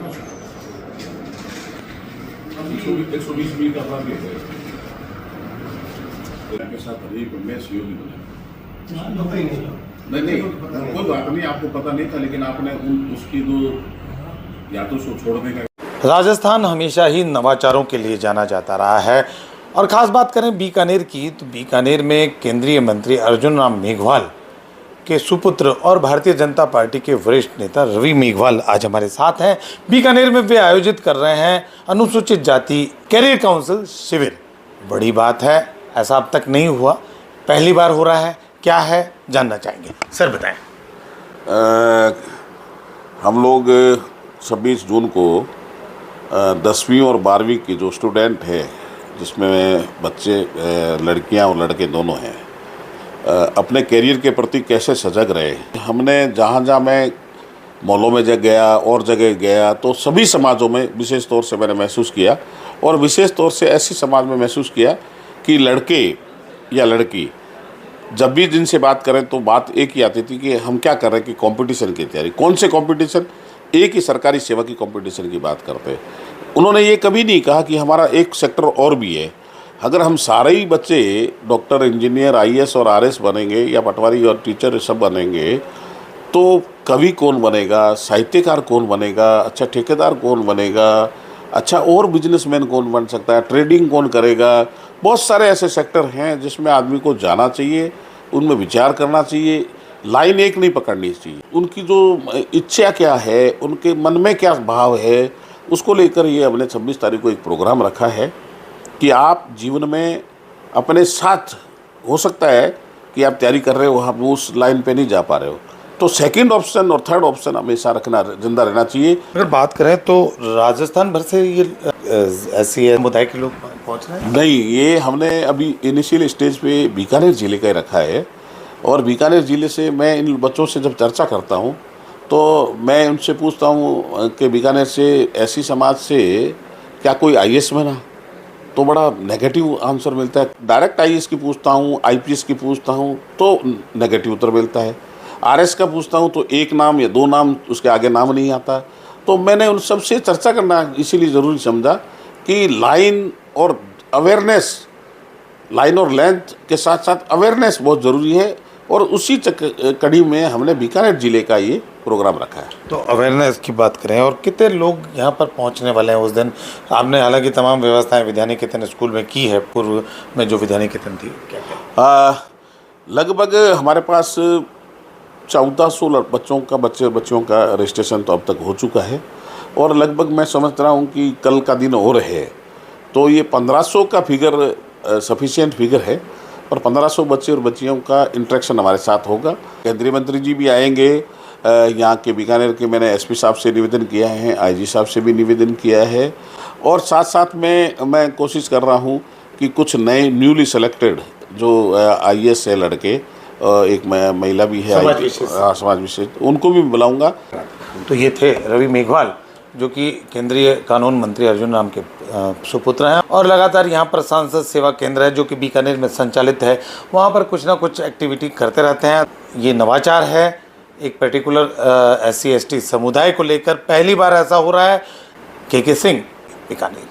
120 का अपराध है के साथ मैं सहयोगी बना। नहीं कोई बात नहीं, आपको पता नहीं था, लेकिन आपने उसकी जो या तो उसको छोड़ने का। राजस्थान हमेशा ही नवाचारों के लिए जाना जाता रहा है और ख़ास बात करें बीकानेर की तो बीकानेर में केंद्रीय मंत्री अर्जुन राम मेघवाल के सुपुत्र और भारतीय जनता पार्टी के वरिष्ठ नेता रवि मेघवाल आज हमारे साथ हैं। बीकानेर में वे आयोजित कर रहे हैं अनुसूचित जाति कैरियर काउंसिल शिविर। बड़ी बात है, ऐसा अब तक नहीं हुआ, पहली बार हो रहा है। क्या है जानना चाहेंगे, सर बताएं। हम लोग 26 जून को 10वीं और 12वीं की जो स्टूडेंट है, जिसमें बच्चे लड़कियां और लड़के दोनों हैं, अपने करियर के प्रति कैसे सजग रहे। हमने जहाँ मैं मॉलों में गया और जगह गया तो सभी समाजों में विशेष तौर से मैंने महसूस किया, और विशेष तौर से ऐसी समाज में महसूस किया कि लड़के या लड़की जब भी जिनसे बात करें तो बात एक ही आती थी कि हम क्या कर रहे हैं, कि कंपटीशन की तैयारी। कौन से कंपटीशन? एक ही सरकारी सेवा की कंपटीशन की बात करते हैं। उन्होंने ये कभी नहीं कहा कि हमारा एक सेक्टर और भी है। अगर हम सारे ही बच्चे डॉक्टर, इंजीनियर, आईएएस और आरएस बनेंगे या पटवारी और टीचर सब बनेंगे तो कवि कौन बनेगा, साहित्यकार कौन बनेगा, अच्छा ठेकेदार कौन बनेगा, अच्छा और बिजनेसमैन कौन बन सकता है, ट्रेडिंग कौन करेगा। बहुत सारे ऐसे सेक्टर हैं जिसमें आदमी को जाना चाहिए, उनमें विचार करना चाहिए, लाइन एक नहीं पकड़नी चाहिए। उनकी जो इच्छा क्या है, उनके मन में क्या भाव है, उसको लेकर ये हमने 26 तारीख को एक प्रोग्राम रखा है कि आप जीवन में अपने साथ, हो सकता है कि आप तैयारी कर रहे हो, आप उस लाइन पे नहीं जा पा रहे हो, तो सेकंड ऑप्शन और थर्ड ऑप्शन हमेशा रखना, जिंदा रहना चाहिए। अगर बात करें तो राजस्थान भर से ये ऐसी समुदाय के लोग पहुँच रहे हैं? नहीं, ये हमने अभी इनिशियल स्टेज पे बीकानेर जिले का ही रखा है, और बीकानेर जिले से मैं इन बच्चों से जब चर्चा करता हूँ तो मैं उनसे पूछता हूँ कि बीकानेर से ऐसी समाज से क्या कोई आईएएस बना, तो बड़ा नेगेटिव आंसर मिलता है। डायरेक्ट आईएएस की पूछता हूँ, आईपीएस की पूछता हूँ तो नेगेटिव उत्तर मिलता है। आरएस का पूछता हूँ तो एक नाम या दो नाम, उसके आगे नाम नहीं आता। तो मैंने उन सबसे चर्चा करना इसीलिए ज़रूरी समझा कि लाइन और अवेयरनेस, लाइन और लेंथ के साथ साथ अवेयरनेस बहुत ज़रूरी है, और उसी कड़ी में हमने बीकानेर जिले का ये प्रोग्राम रखा है। तो अवेयरनेस की बात करें और कितने लोग यहाँ पर पहुँचने वाले हैं उस दिन? आपने हालांकि तमाम व्यवस्थाएं विद्या निकेतन स्कूल में की है, पूर्व में जो विद्या निकेतन थी, क्या लगभग हमारे पास 1400 बच्चों का रजिस्ट्रेशन तो अब तक हो चुका है, और लगभग मैं समझ रहा हूँ कि कल का दिन और है, तो ये 1500 का फिगर सफिशिएंट फिगर है, और 1500 बच्चे और बच्चियों का इंटरेक्शन हमारे साथ होगा। केंद्रीय मंत्री जी भी आएंगे, यहाँ के बीकानेर के मैंने एसपी साहब से निवेदन किया है, आईजी साहब से भी निवेदन किया है, और साथ साथ में मैं कोशिश कर रहा हूँ कि कुछ नए न्यूली सेलेक्टेड जो आईएएस है लड़के, एक महिला भी है समाज विशेष, उनको भी बुलाऊंगा। तो ये थे रवि मेघवाल, जो कि केंद्रीय कानून मंत्री अर्जुन राम के सुपुत्र हैं, और लगातार यहाँ पर सांसद सेवा केंद्र है जो कि बीकानेर में संचालित है, वहाँ पर कुछ ना कुछ एक्टिविटी करते रहते हैं। ये नवाचार है, एक पर्टिकुलर SC ST समुदाय को लेकर पहली बार ऐसा हो रहा है। KK सिंह, बीकानेर।